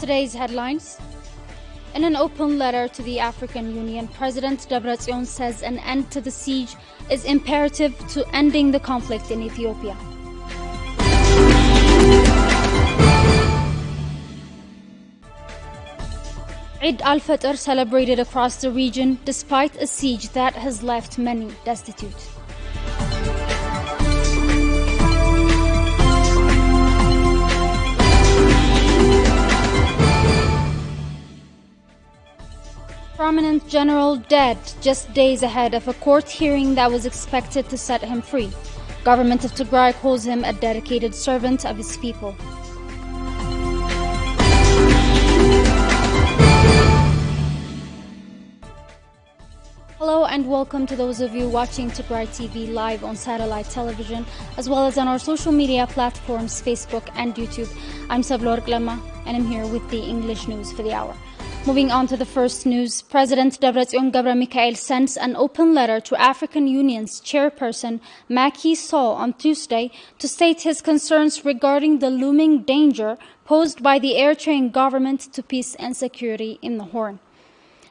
Today's headlines. In an open letter to the African Union, President Debretsion says an end to the siege is imperative to ending the conflict in Ethiopia. Eid al-Fitr celebrated across the region despite a siege that has left many destitute. Prominent general dead just days ahead of a court hearing that was expected to set him free. Government of Tigray calls him a dedicated servant of his people. Hello and welcome to those of you watching Tigrai TV live on satellite television, as well as on our social media platforms, Facebook and YouTube. I'm Sablor Glema and I'm here with the English news for the hour. Moving on to the first news, President Debretsion Gabramikael sends an open letter to African Union's chairperson Macky Sall on Tuesday to state his concerns regarding the looming danger posed by the Eritrean government to peace and security in the Horn.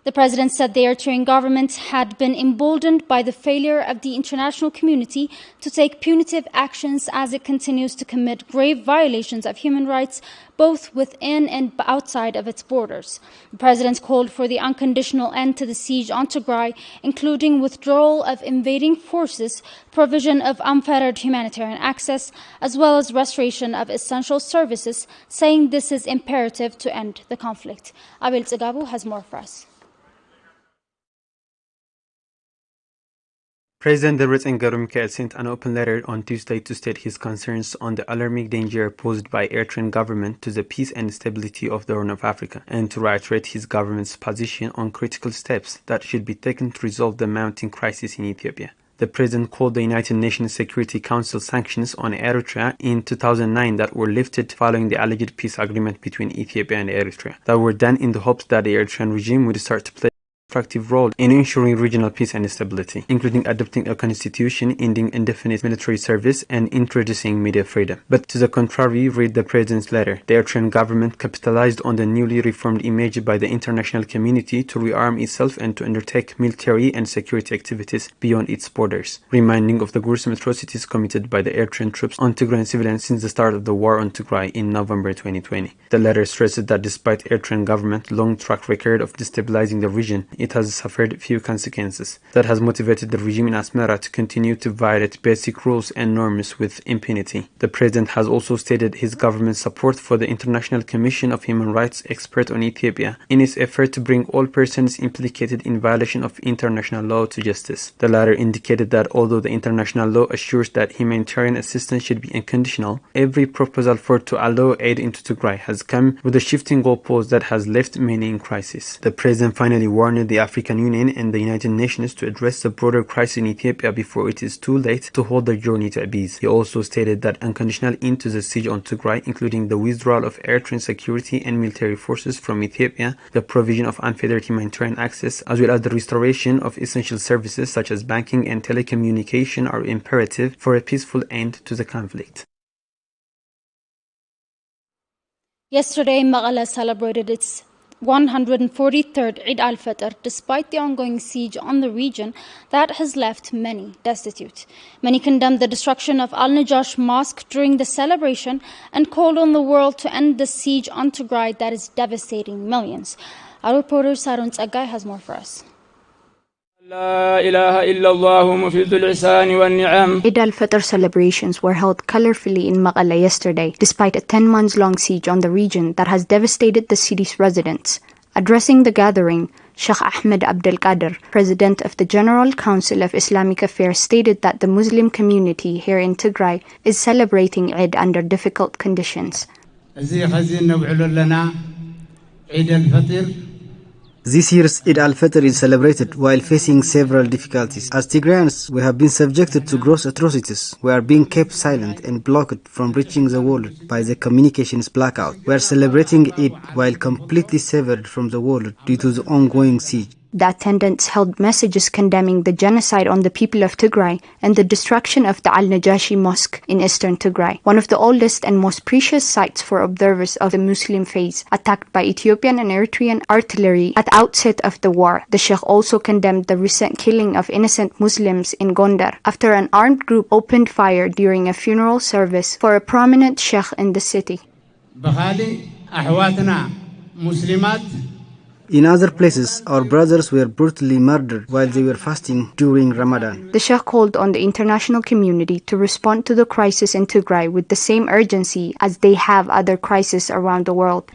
The president said the Eritrean government had been emboldened by the failure of the international community to take punitive actions as it continues to commit grave violations of human rights, both within and outside of its borders. The president called for the unconditional end to the siege on Tigray, including withdrawal of invading forces, provision of unfettered humanitarian access, as well as restoration of essential services, saying this is imperative to end the conflict. Abel Tsagabu has more for us. President Debretsion Gabramikael sent an open letter on Tuesday to state his concerns on the alarming danger posed by Eritrean government to the peace and stability of the Horn of Africa, and to reiterate his government's position on critical steps that should be taken to resolve the mounting crisis in Ethiopia. The president called the United Nations Security Council sanctions on Eritrea in 2009 that were lifted following the alleged peace agreement between Ethiopia and Eritrea, that were done in the hopes that the Eritrean regime would start to play constructive role in ensuring regional peace and stability, including adopting a constitution, ending indefinite military service, and introducing media freedom. But to the contrary, read the president's letter. The Eritrean government capitalized on the newly reformed image by the international community to rearm itself and to undertake military and security activities beyond its borders, reminding of the gruesome atrocities committed by the Eritrean troops on Tigrayan civilians since the start of the war on Tigray in November 2020. The letter stresses that despite Eritrean government's long track record of destabilizing the region, it has suffered few consequences. That has motivated the regime in Asmara to continue to violate basic rules and norms with impunity. The president has also stated his government's support for the International Commission of Human Rights expert on Ethiopia in its effort to bring all persons implicated in violation of international law to justice. The latter indicated that although the international law assures that humanitarian assistance should be unconditional, every proposal for to allow aid into Tigray has come with a shifting goalpost that has left many in crisis. The president finally warned the African Union and the United Nations to address the broader crisis in Ethiopia before it is too late to halt the journey to peace. He also stated that unconditional end to the siege on Tigray, including the withdrawal of Eritrean security and military forces from Ethiopia, the provision of unfettered humanitarian access, as well as the restoration of essential services such as banking and telecommunication, are imperative for a peaceful end to the conflict. Yesterday, Magala celebrated its 143rd Eid al-Fitr despite the ongoing siege on the region that has left many destitute. Many condemned the destruction of Al-Najash Mosque during the celebration and called on the world to end the siege on Tigray that is devastating millions. Our reporter Sarun Tsagai has more for us. Eid al-Fitr celebrations were held colorfully in Magala yesterday, despite a 10-month-long siege on the region that has devastated the city's residents. Addressing the gathering, Sheikh Ahmed Abdel Qadir, president of the General Council of Islamic Affairs, stated that the Muslim community here in Tigray is celebrating Eid under difficult conditions. This year's Eid al-Fitr is celebrated while facing several difficulties. As Tigrayans, we have been subjected to gross atrocities. We are being kept silent and blocked from reaching the world by the communications blackout. We are celebrating Eid while completely severed from the world due to the ongoing siege. The attendants held messages condemning the genocide on the people of Tigray and the destruction of the Al-Najashi Mosque in eastern Tigray, one of the oldest and most precious sites for observers of the Muslim faith, attacked by Ethiopian and Eritrean artillery at the outset of the war. The Sheikh also condemned the recent killing of innocent Muslims in Gondar after an armed group opened fire during a funeral service for a prominent Sheikh in the city. In other places, our brothers were brutally murdered while they were fasting during Ramadan. The Sheikh called on the international community to respond to the crisis in Tigray with the same urgency as they have other crises around the world.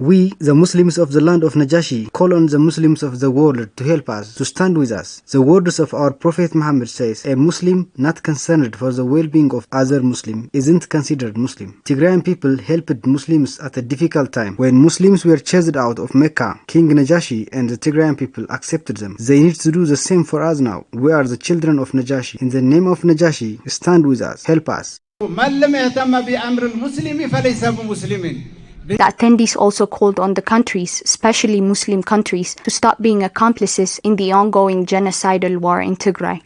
We, the Muslims of the land of Najashi, call on the Muslims of the world to help us, to stand with us. The words of our Prophet Muhammad says, a Muslim not concerned for the well-being of other Muslim isn't considered Muslim. Tigrayan people helped Muslims at a difficult time. When Muslims were chased out of Mecca, King Najashi and the Tigrayan people accepted them. They need to do the same for us now. We are the children of Najashi. In the name of Najashi, stand with us, help us. The attendees also called on the countries, especially Muslim countries, to stop being accomplices in the ongoing genocidal war in Tigray.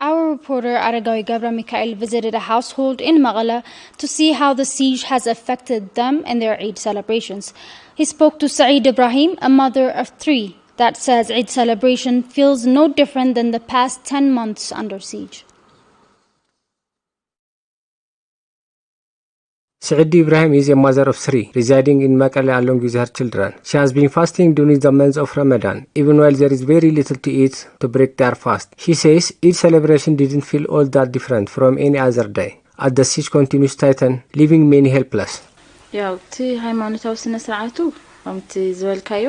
Our reporter Aragawi Gabra Mikhail visited a household in Maghala to see how the siege has affected them and their Eid celebrations. He spoke to Saeed Ibrahim, a mother of 3, that says Eid celebration feels no different than the past 10 months under siege. Saeed Ibrahim is a mother of 3, residing in Makale along with her children. She has been fasting during the month of Ramadan, even while there is very little to eat to break their fast. She says Eid celebration didn't feel all that different from any other day, as the siege continues to tighten, leaving many helpless. ያው እቲ ሃይማኖታዊ ስነ ስርዓቱ አምቲ ዝበልካዮ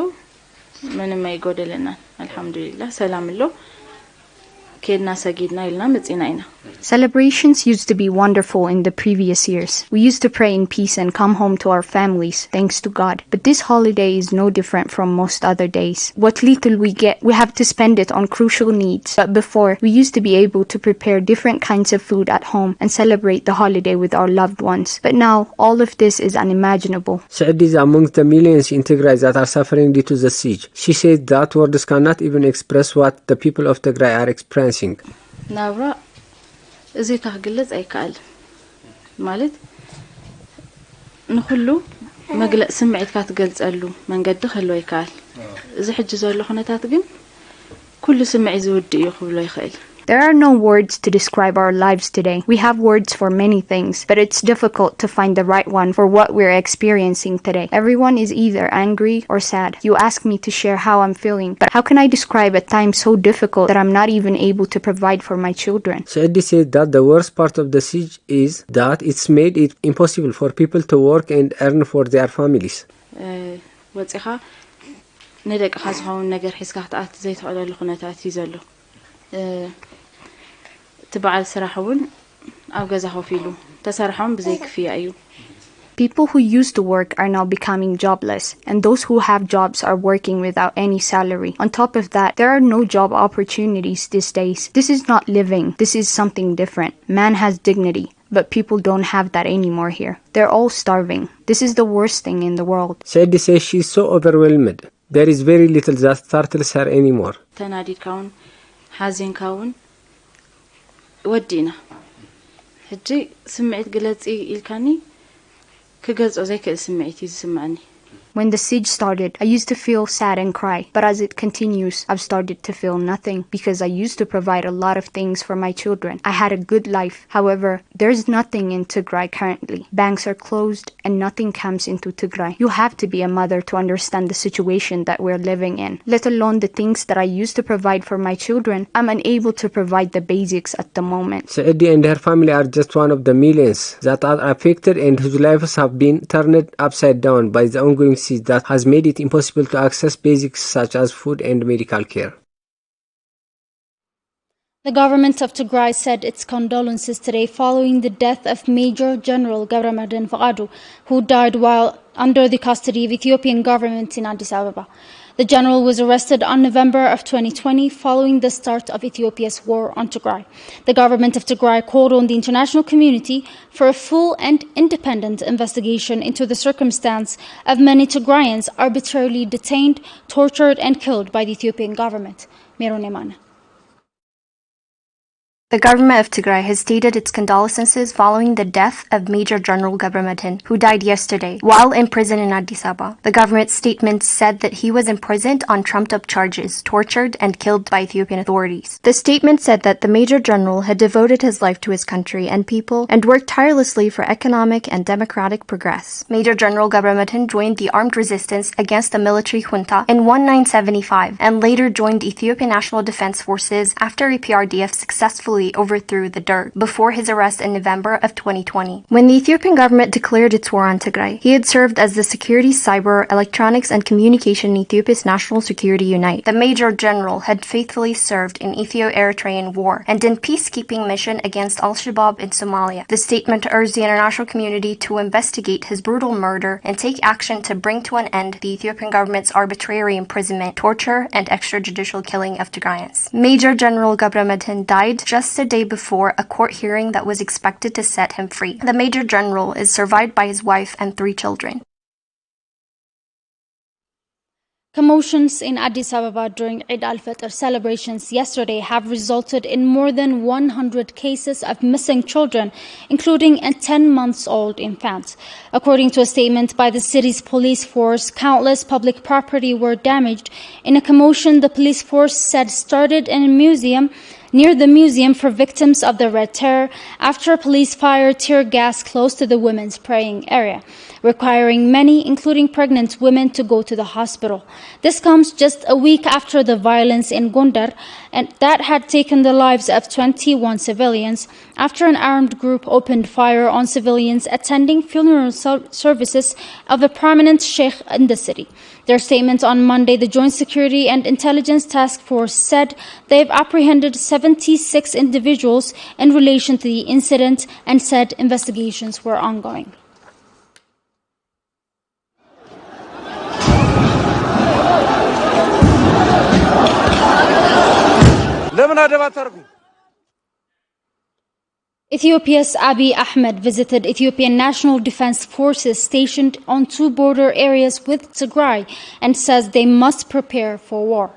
ምንም አይጎደለናል አልহামዱሊላህ ሰላም ሎ ከና ሰጊድና ይልና መጽና አይና Celebrations used to be wonderful in the previous years. We used to pray in peace and come home to our families, thanks to God. But this holiday is no different from most other days. What little we get, we have to spend it on crucial needs. But before, we used to be able to prepare different kinds of food at home and celebrate the holiday with our loved ones. But now, all of this is unimaginable. Saeed is among the millions in Tigray that are suffering due to the siege. She said that words cannot even express what the people of Tigray are experiencing. ናብራ እዚ ካግለጽ አይካል ማለት ንኹሉ መግለጽ ስምዒትካ ትገልጸሉ መንገዲ ክህሉ አይካል እዚ ሕጂ ዘሎ ኹነታት ግን ኩሉ ስምዒት ዝውድ እዩ ክብሎ ይኽእል There are no words to describe our lives today. We have words for many things, but it's difficult to find the right one for what we're experiencing today. Everyone is either angry or sad. You ask me to share how I'm feeling, but how can I describe a time so difficult that I'm not even able to provide for my children? Saeed said that the worst part of the siege is that it's made it impossible for people to work and earn for their families. ወጽኻ ንደቅኻ ዝኸውን ነገር ሒስካ ክትኣት ዘይተቐለሉ ኹነታት እዩ ዘሎ تبع السراحون أو جزاهم فيلو تسرحهم بزي كفية أيو People who used to work are now becoming jobless, and those who have jobs are working without any salary. On top of that, there are no job opportunities these days. This is not living. This is something different. Man has dignity, but people don't have that anymore here. They're all starving. This is the worst thing in the world. Said says she's so overwhelmed. There is very little that startles her anymore. تنادي كون حزين كون ودينا هجي سمعت قلتي الكاني كجزء زي كده سمعتي سمعني When the siege started, I used to feel sad and cry. But as it continues, I've started to feel nothing because I used to provide a lot of things for my children. I had a good life. However, there's nothing in Tigray currently. Banks are closed and nothing comes into Tigray. You have to be a mother to understand the situation that we're living in. Let alone the things that I used to provide for my children, I'm unable to provide the basics at the moment. Saeedi and her family are just one of the millions that are affected and whose lives have been turned upside down by the ongoing that has made it impossible to access basics such as food and medical care. The government of Tigray said its condolences today following the death of Major General Gabramadin Faqadu, who died while under the custody of Ethiopian government in Addis Ababa. The general was arrested on November of 2020 following the start of Ethiopia's war on Tigray. The government of Tigray called on the international community for a full and independent investigation into the circumstance of many Tigrayans arbitrarily detained, tortured and killed by the Ethiopian government. Meron Emana. The government of Tigray has stated its condolences following the death of Major General Gabramadin, who died yesterday while in prison in Addis Ababa. The government statement said that he was imprisoned on trumped-up charges, tortured and killed by Ethiopian authorities. The statement said that the Major General had devoted his life to his country and people and worked tirelessly for economic and democratic progress. Major General Gabramadin joined the armed resistance against the military junta in 1975 and later joined Ethiopian National Defense Forces after EPRDF successfully overthrew the Derg before his arrest in November of 2020. When the Ethiopian government declared its war on Tigray, he had served as the Security, Cyber, Electronics and Communication in Ethiopia's National Security Unite. The Major General had faithfully served in Ethio-Eritrean War and in peacekeeping mission against Al-Shabaab in Somalia. The statement urged the international community to investigate his brutal murder and take action to bring to an end the Ethiopian government's arbitrary imprisonment, torture and extrajudicial killing of Tigrayans. Major General Gabramadin died just a day before a court hearing that was expected to set him free. The Major General is survived by his wife and 3 children. Commotions in Addis Ababa during Eid al-Fitr celebrations yesterday have resulted in more than 100 cases of missing children, including a 10-month-old infant. According to a statement by the city's police force, countless public property were damaged in a commotion the police force said started in a museum near the Museum for Victims of the Red Terror after police fired tear gas close to the women's praying area, requiring many, including pregnant women, to go to the hospital. This comes just a week after the violence in Gondar, and that had taken the lives of 21 civilians after an armed group opened fire on civilians attending funeral services of a prominent sheikh in the city. Their statement on Monday, the Joint Security and Intelligence Task Force said they've apprehended 76 individuals in relation to the incident and said investigations were ongoing. Ethiopia's Abiy Ahmed visited Ethiopian National Defense Forces stationed on 2 border areas with Tigray and says they must prepare for war.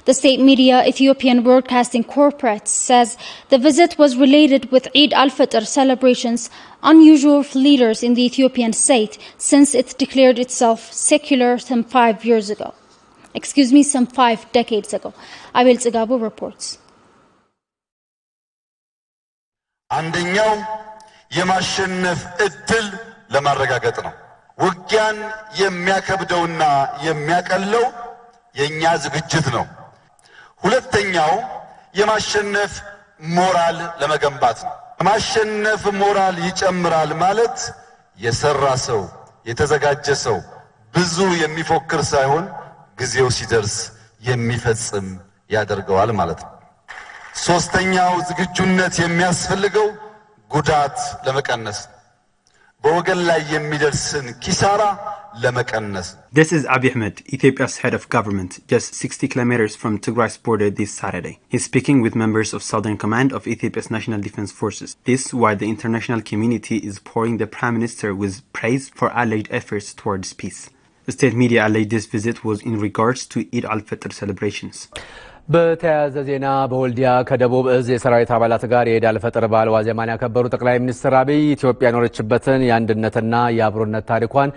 The state media, Ethiopian Broadcasting Corporate, says the visit was related with Eid al-Fitr celebrations, unusual for leaders in the Ethiopian state since it declared itself secular some 5 decades ago. Abel Tsegabo reports. አንደኛው የማሸነፍ እድል ለማረጋገጥ ነው። ውጊያን የሚያከብደውና የሚያቀለው የኛ ዝግጅት ነው። ሁለተኛው የማሸነፍ ሞራል ለመገንባት ነው። ማሸነፍ ሞራል ይጨምራል ማለት የሰራ ሰው የተዘጋጀ ሰው ብዙ የሚፎክር ሳይሆን ጊዜው ሲደርስ የሚፈጽም ያደርገዋል ማለት ነው። ሶስተኛው ዝግጁነት የሚያስፈልገው ጉዳት ለመቀነስ በወገን ላይ የሚደርስን ኪሳራ ለመቀነስ። This is Abiy Ahmed, Ethiopia's head of government, just 60 kilometers from Tigray's border this Saturday. He's speaking with members of Southern Command of Ethiopia's National Defense Forces. This while the international community is pouring the Prime Minister with praise for allied efforts towards peace. The state media alleged this visit was in regards to Eid al-Fitr celebrations. በተያያዘ ዜና በወልዲያ ከደቡብ እዝ የሰራዊት አባላት ጋር የኢድ አል-ፈጥር በዓል ዋዜማን ያከበሩ ጠቅላይ ሚኒስትር አብይ ኢትዮጵያ የኖረችበትን የአንድነትና የአብሮነት ታሪኳን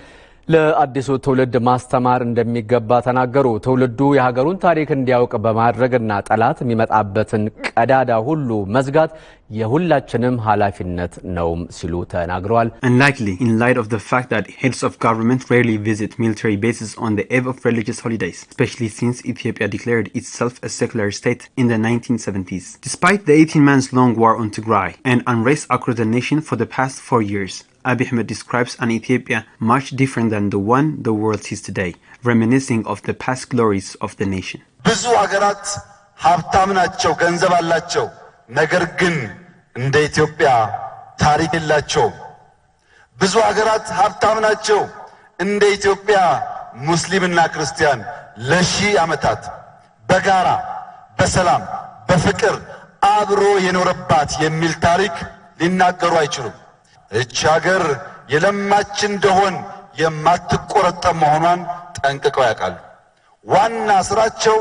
ለአዲሱ ትውልድ ማስተማር እንደሚገባ ተናገሩ። ትውልዱ የሀገሩን ታሪክ እንዲያውቅ በማድረግና ጠላት የሚመጣበትን ቀዳዳ ሁሉ መዝጋት የሁላችንም ኃላፊነት ነው ሲሉ ተናግረዋል። Unlikely in light of the fact that heads of government rarely visit military bases on the eve of religious holidays, especially since Ethiopia declared itself a secular state in the 1970s. Despite the 18 months long war on Tigray and unrest across the nation for the past 4 years, Abiy Ahmed describes an Ethiopia much different than the one the world sees today, reminiscing of the past glories of the nation. ብዙ ሀገራት ሀብታም ናቸው፣ ገንዘብ አላቸው፣ ነገር ግን እንደ ኢትዮጵያ ታሪክ የላቸውም። ብዙ ሀገራት ሀብታም ናቸው። እንደ ኢትዮጵያ ሙስሊምና ክርስቲያን ለሺህ ዓመታት በጋራ በሰላም በፍቅር አብሮ የኖረባት የሚል ታሪክ ሊናገሩ አይችሉም። እቺ ሀገር የለማች እንደሆን የማትቆረጠም መሆኗን ጠንቅቀው ያውቃሉ። ዋና ስራቸው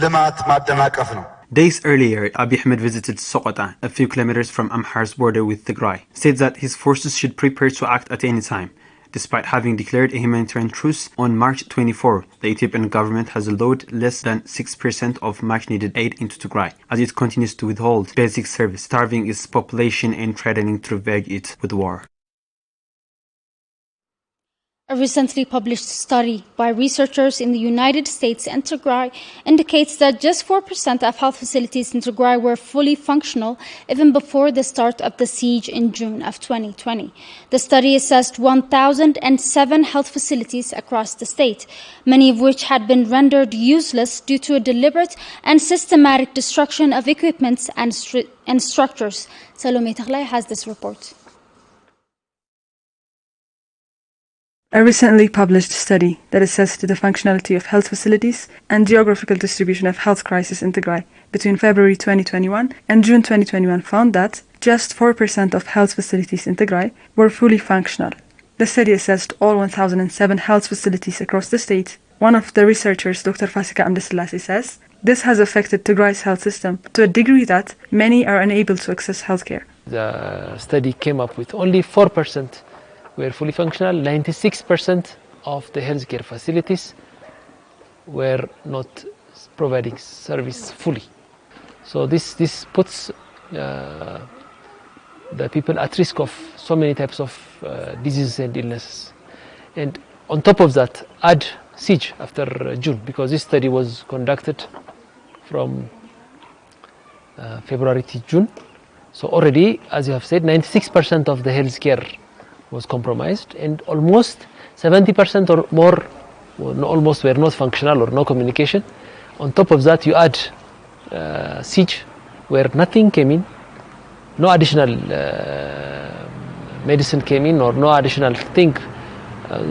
ልማት ማደናቀፍ ነው። Days earlier, Abiy Ahmed visited Soqota, a few kilometers from Amhar's border with Tigray, states that his forces should prepare to act at any time. Despite having declared a humanitarian truce on March 24, the Ethiopian government has allowed less than 6% of much-needed aid into Tigray, as it continues to withhold basic service, starving its population and threatening to ravage it with war. A recently published study by researchers in the United States and Tigray indicates that just 4% of health facilities in Tigray were fully functional even before the start of the siege in June of 2020. The study assessed 1,007 health facilities across the state, many of which had been rendered useless due to a deliberate and systematic destruction of equipments and structures. Salome Tigrai has this report. A recently published study that assessed the functionality of health facilities and geographical distribution of health crisis in Tigray between February 2021 and June 2021 found that just 4% of health facilities in Tigray were fully functional. The study assessed all 1,007 health facilities across the state. One of the researchers, Dr. Fasika Amdesilasi, says this has affected Tigray's health system to a degree that many are unable to access healthcare. The study came up with only 4% were fully functional. 96% of the healthcare facilities were not providing service fully. So this puts the people at risk of so many types of diseases and illnesses. And on top of that, add siege after June, because this study was conducted from February to June. So already, as you have said, 96% of the healthcare was compromised, and almost 70% or more, almost were not functional or no communication. On top of that, you add siege, where nothing came in, no additional medicine came in, or no additional thing,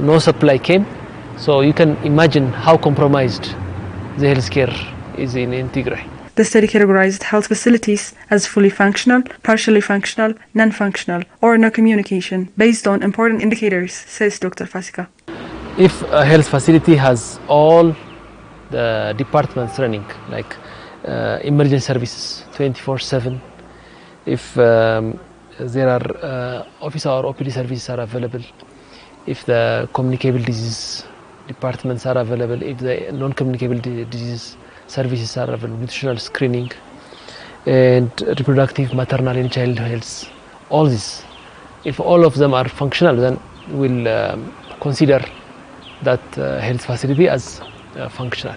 no supply came. So you can imagine how compromised the healthcare is in Tigray. The study categorized health facilities as fully functional, partially functional, non-functional, or no communication, based on important indicators, says Dr. Fasika. If a health facility has all the departments running, like emergency services 24/7, if there are officer or OPD services are available, if the communicable disease departments are available, if the non-communicable disease services are available, nutritional screening and reproductive, maternal and child health, all this, if all of them are functional, then we'll consider that health facility as functional.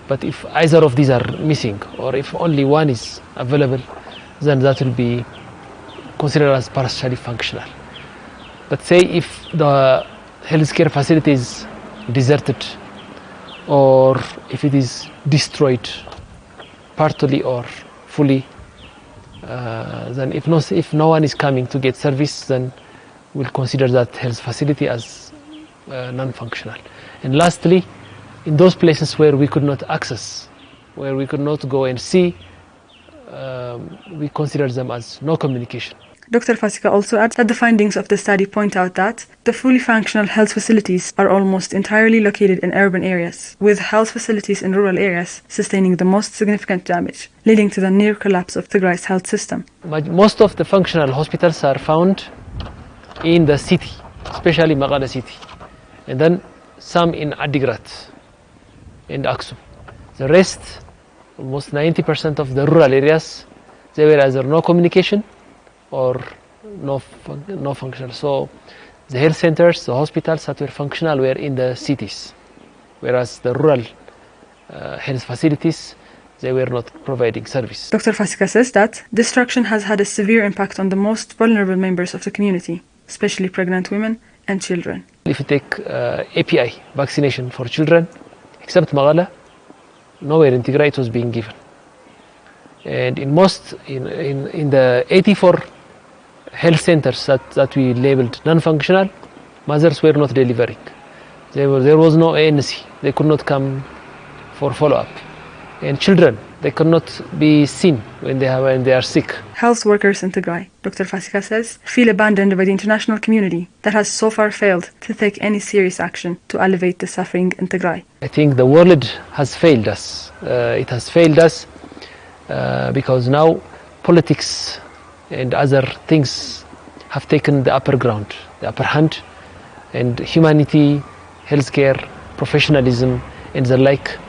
But if either of these are missing, or if only one is available, then that will be considered as partially functional. But say if the healthcare facility is deserted, or if it is destroyed partly or fully, then if no one is coming to get service, then we'll consider that health facility as non-functional. And lastly, in those places where we could not access, where we could not go and see, we consider them as no communication. Dr. Fasika also adds that the findings of the study point out that the fully functional health facilities are almost entirely located in urban areas, with health facilities in rural areas sustaining the most significant damage, leading to the near collapse of Tigray's health system. Most of the functional hospitals are found in the city, especially Magala city, and then some in Adigrat and Aksum. The rest, almost 90% of the rural areas, there were either no communication or no functional. So the health centers, the hospitals that were functional were in the cities, whereas the rural health facilities, they were not providing service. Dr. Fasika says that destruction has had a severe impact on the most vulnerable members of the community, especially pregnant women and children. If you take API, vaccination for children, except Magala, nowhere in Tigray it was being given. and in the 84 health centers that we labeled non-functional, mothers were not delivering. There was no ANC. They could not come for follow-up. And children, they could not be seen when they are sick. Health workers in Tigray, Dr. Fasika says, feel abandoned by the international community that has so far failed to take any serious action to alleviate the suffering in Tigray. I think the world has failed us. It has failed us because now politics and other things have taken the upper ground, the upper hand, and humanity, healthcare, professionalism, and the like.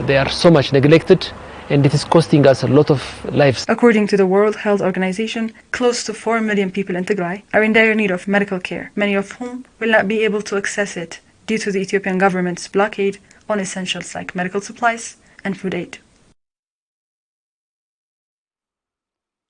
They are so much neglected, and it is costing us a lot of lives. According to the World Health Organization, close to 4 million people in Tigray are in dire need of medical care, many of whom will not be able to access it due to the Ethiopian government's blockade on essentials like medical supplies and food aid.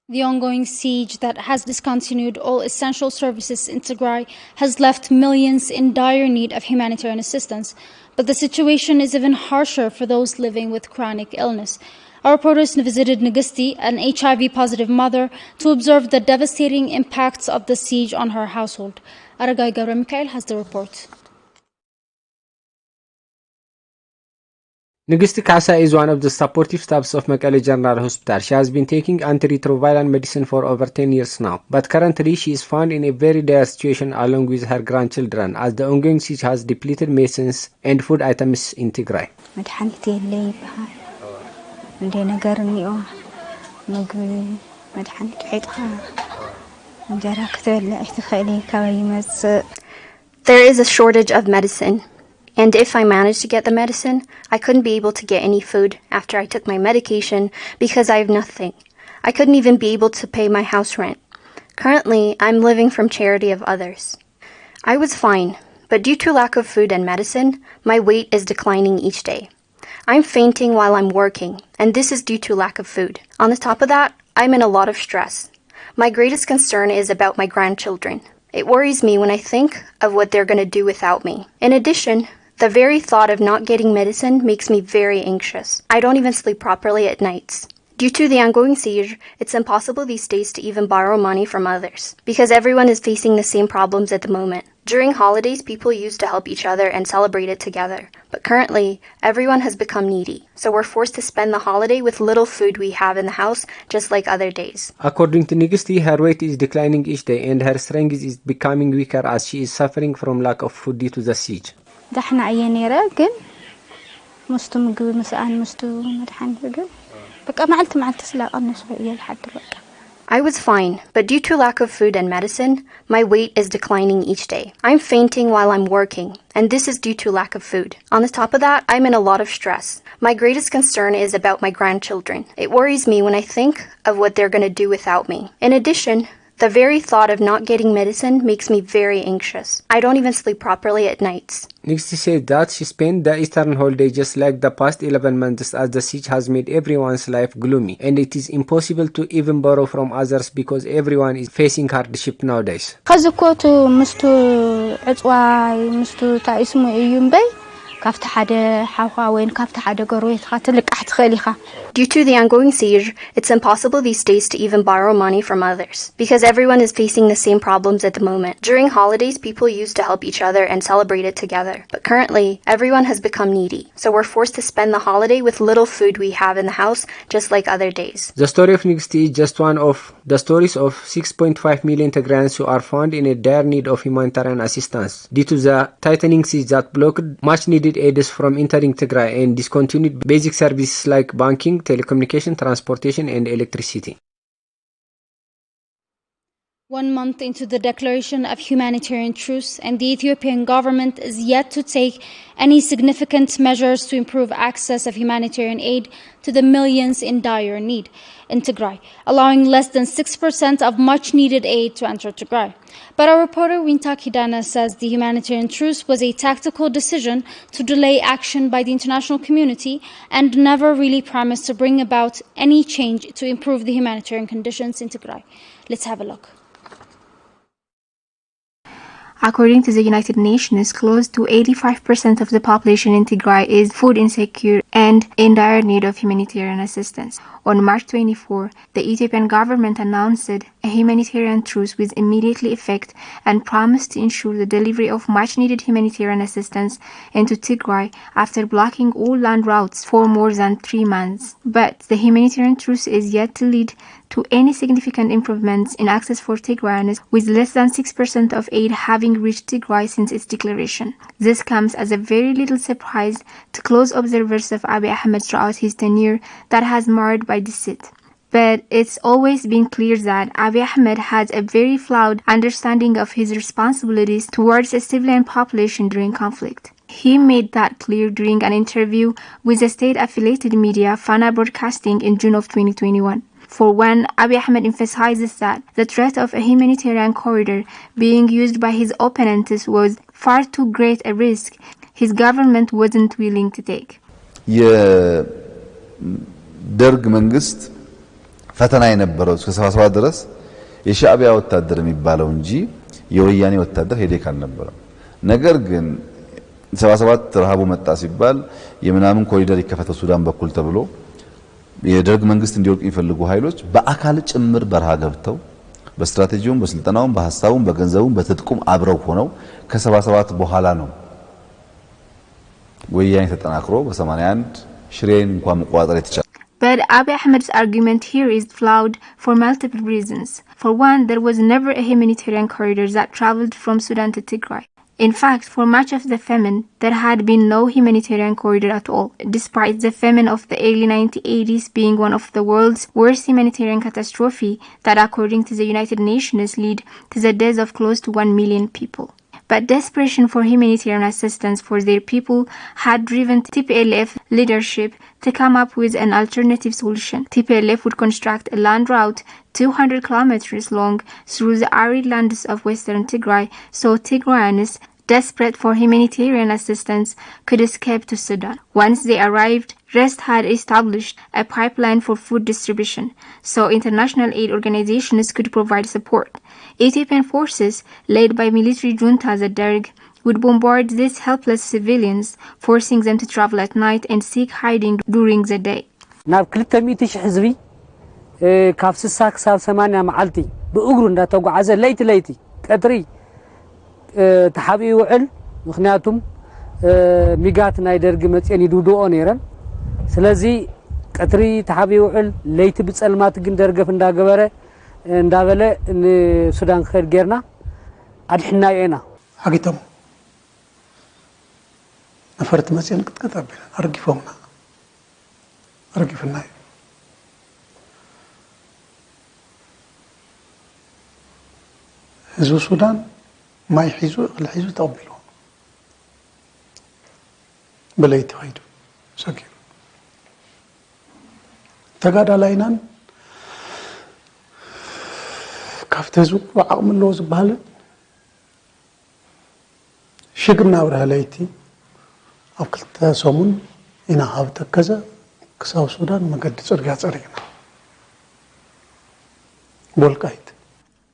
The ongoing siege that has discontinued all essential services in Tigray has left millions in dire need of humanitarian assistance. But the situation is even harsher for those living with chronic illness. Our reporters visited Nigisti, an HIV-positive mother, to observe the devastating impacts of the siege on her household. Aragai Gabriel Mikhail has the report. Nigisti Kasa is one of the supportive staffs of Mekelle General Hospital. She has been taking antiretroviral medicine for over 10 years now. But currently she is found in a very dire situation along with her grandchildren as the ongoing siege has depleted medicines and food items in Tigray. There is a shortage of medicine. And if I managed to get the medicine, I couldn't be able to get any food after I took my medication because I have nothing. I couldn't even be able to pay my house rent. Currently, I'm living from charity of others. I was fine, but due to lack of food and medicine, my weight is declining each day. I'm fainting while I'm working, and this is due to lack of food. On the top of that, I'm in a lot of stress. My greatest concern is about my grandchildren. It worries me when I think of what they're going to do without me. In addition, the very thought of not getting medicine makes me very anxious. I don't even sleep properly at nights. Due to the ongoing siege, it's impossible these days to even borrow money from others, because everyone is facing the same problems at the moment. During holidays, people used to help each other and celebrate it together. But currently, everyone has become needy, so we're forced to spend the holiday with little food we have in the house, just like other days. According to Nigisti, her weight is declining each day and her strength is becoming weaker as she is suffering from lack of food due to the siege. I was fine, but due to lack of food and medicine, my weight is declining each day. I'm fainting while I'm working, and this is due to lack of food. On the top of that, I'm in a lot of stress. My greatest concern is about my grandchildren. It worries me when I think of what they're going to do without me. In addition, the very thought of not getting medicine makes me very anxious. I don't even sleep properly at nights. Nigisti said that she spent the Eastern holiday just like the past 11 months as the siege has made everyone's life gloomy, and it is impossible to even borrow from others because everyone is facing hardship nowadays. Due to the ongoing siege, it's impossible these days to even borrow money from others, because everyone is facing the same problems at the moment. During holidays, people used to help each other and celebrate it together. But currently, everyone has become needy, so we're forced to spend the holiday with little food we have in the house, just like other days. The story of Nigisti is just one of the stories of 6.5 million Tigrayans who are found in a dire need of humanitarian assistance due to the tightening siege that blocked much needed aids from entering Tigray and discontinued basic services like banking, telecommunication, transportation, and electricity. 1 month into the declaration of humanitarian truce, and the Ethiopian government is yet to take any significant measures to improve access of humanitarian aid to the millions in dire need in Tigray, allowing less than 6% of much-needed aid to enter Tigray. But our reporter Winta Kidana says the humanitarian truce was a tactical decision to delay action by the international community and never really promised to bring about any change to improve the humanitarian conditions in Tigray. Let's have a look. According to the United Nations, close to 85% of the population in Tigray is food insecure and in dire need of humanitarian assistance. On March 24, the Ethiopian government announced a humanitarian truce with immediate effect and promised to ensure the delivery of much-needed humanitarian assistance into Tigray after blocking all land routes for more than 3 months. But the humanitarian truce is yet to lead to any significant improvements in access for Tigrayans, with less than 6% of aid having reached Tigray since its declaration. This comes as a very little surprise to close observers of Abiy Ahmed throughout his tenure that has marred by deceit. But it's always been clear that Abiy Ahmed has a very flawed understanding of his responsibilities towards the civilian population during conflict. He made that clear during an interview with the state-affiliated media Fana Broadcasting in June of 2021. For one, Abiy Ahmed emphasizes that the threat of a humanitarian corridor being used by his opponents was far too great a risk his government wasn't willing to take. የደርግ መንግስት ፈተና የነበረው እስከ 77 ድረስ የሻዕቢያ ወታደር የሚባለው እንጂ የወያኔ ወታደር ሄዴክ አልነበረም። ነገር ግን 77 ረሃቡ መጣ ሲባል የምናምን ኮሪደር ይከፈተው ሱዳን በኩል ተብሎ የደርግ መንግስት እንዲወርቅ የሚፈልጉ ኃይሎች በአካል ጭምር በረሃ ገብተው በስትራቴጂውም በስልጠናውም በሐሳቡም በገንዘቡም በትጥቁም አብረው ሆነው ከ77 በኋላ ነው ወያኔ ተጠናክሮ በ81 ሽሬን እንኳን መቋጠር የተቻለ። But Abiy Ahmed's argument here is flawed for multiple reasons. For one, there was never a humanitarian corridor that traveled from Sudan to Tigray. In fact, for much of the famine, there had been no humanitarian corridor at all, despite the famine of the early 1980s being one of the world's worst humanitarian catastrophe that, according to the United Nations, led to the deaths of close to 1 million people. But desperation for humanitarian assistance for their people had driven TPLF leadership to come up with an alternative solution. TPLF would construct a land route 200 kilometers long through the arid lands of western Tigray, so Tigrayans desperate for humanitarian assistance could escape to Sudan. Once they arrived, REST had established a pipeline for food distribution, so international aid organizations could provide support. Ethiopian forces, led by military junta the Derg, would bombard these helpless civilians, forcing them to travel at night and seek hiding during the day. ናብ 200,000 ህዝቢ ካብ 60 ክሳብ 80 መዓልቲ ብእግሩ እንዳተጓዓዘ ለይቲ ቀጥሪ ተሓቢኡ ውዕል ምክንያቱም ሚጋት ናይ ደርግ መጽን ይዱድኦ ነይረን ስለዚ ቀጥሪ ተሓቢኡ ውዕል ለይቲ ብጸልማት ግን ደርገፍ እንዳገበረ እንዳበለ ንሱዳን ክኸድ ጌርና አድሕና የና حقيتهم نفرت مزيان كتقبل ارغفونا ارغفنا هزو السودان ما يحيزوا الحيزو تقبلوا بليت هيدو سكين تقعد علينا كافتزو وعقم اللوز بهالن شقنا ورها ليتي أكلت سومن إنا هابت كذا كساو السودان مقد صرقا صرقنا بولقايت.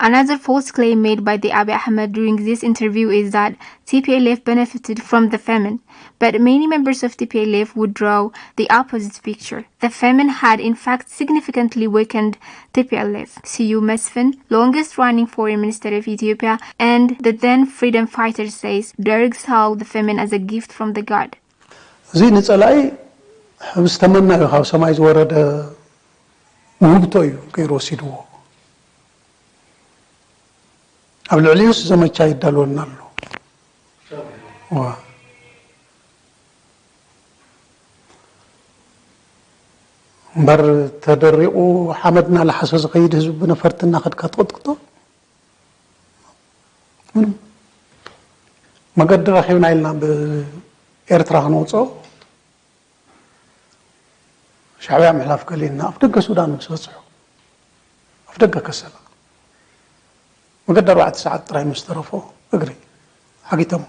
Another false claim made by the Abiy Ahmed during this interview is that TPLF benefited from the famine, but many members of TPLF would draw the opposite picture. The famine had in fact significantly weakened TPLF. CU Mesfin, longest running foreign minister of Ethiopia, and the then freedom fighter says Derg saw the famine as a gift from the god. زين نصلاي استمنا هاو سماي ورد وبتوي كيروسيدو قبل عليوس زمچا يدالونا له وا بر تدريقو حمدنا لحسس قيد حزب نفرتنا قد كتقطقطو ما قد رخينا لنا بإرترا نوصو شعبي محلاف قالينا افدق السودان مسوصو افدق كسلا وقدروا 4 ساعات تراي مسترفو اقري حقيتهم.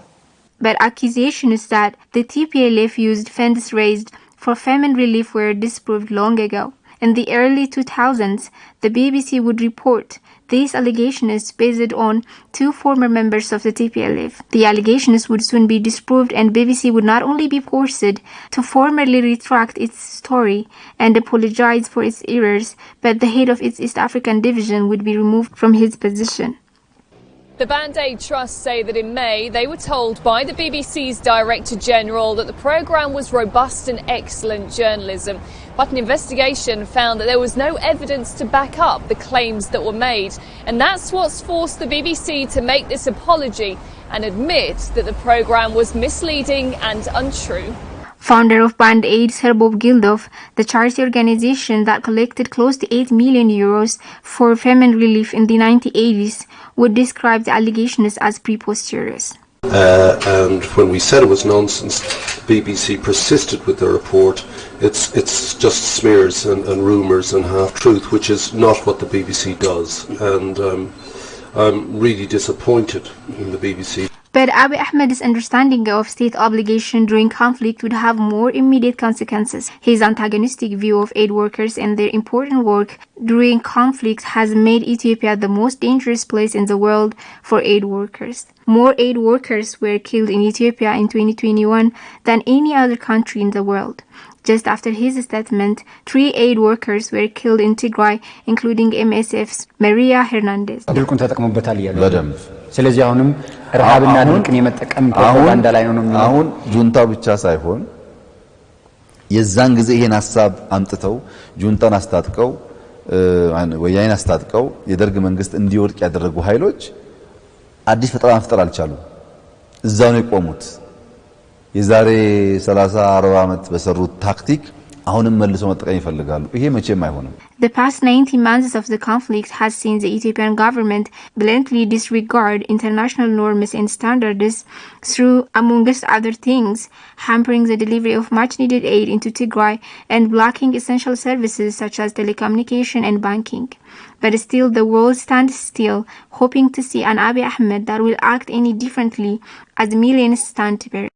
But accusations that the TPLF used funds raised for famine relief were disproved long ago. In the early 2000s, the BBC would report these allegations based on 2 former members of the TPLF. The allegations would soon be disproved, and BBC would not only be forced to formally retract its story and apologize for its errors, but the head of its East African division would be removed from his position. The Band Aid Trust say that in May they were told by the BBC's Director General that the programme was robust and excellent journalism. But an investigation found that there was no evidence to back up the claims that were made. And that's what's forced the BBC to make this apology and admit that the programme was misleading and untrue. Founder of Band Aid, Serbov Gildov, the charity organization that collected close to 8 million euros for famine relief in the 1980s, would describe the allegations as preposterous. And when we said it was nonsense, the BBC persisted with the report. It's just smears and rumours and half-truth, which is not what the BBC does. And I'm really disappointed in the BBC. But Abiy Ahmed's understanding of state obligation during conflict would have more immediate consequences. His antagonistic view of aid workers and their important work during conflict has made Ethiopia the most dangerous place in the world for aid workers. More aid workers were killed in Ethiopia in 2021 than any other country in the world. Just after his statement, 3 aid workers were killed in Tigray, including MSF's Maria Hernandez. ስለዚህ አሁንም ረሃብና ድርቅን የመጠቀም ፕሮፓጋንዳ ላይ ነው የሚለው አሁን ጁንታው ብቻ ሳይሆን የዛን ጊዜ ይሄን ሐሳብ አምጥተው ጁንታን አስታጥቀው ወያኔን አስታጥቀው የደርግ መንግስት እንዲወድቅ ያደረጉ ኃይሎች አዲስ ፈጠራ መፍጠር አልቻሉም እዛው ነው የቆሙት የዛሬ 30 40 ዓመት በሰሩት ታክቲክ አሁንም መልሶ መጠቀም ይፈልጋሉ ይሄ መቼም አይሆንም The past 90 months of the conflict has seen the Ethiopian government blatantly disregard international norms and standards through, amongst other things, hampering the delivery of much-needed aid into Tigray and blocking essential services such as telecommunication and banking. But still, the world stands still, hoping to see an Abiy Ahmed that will act any differently as millions stand to bear.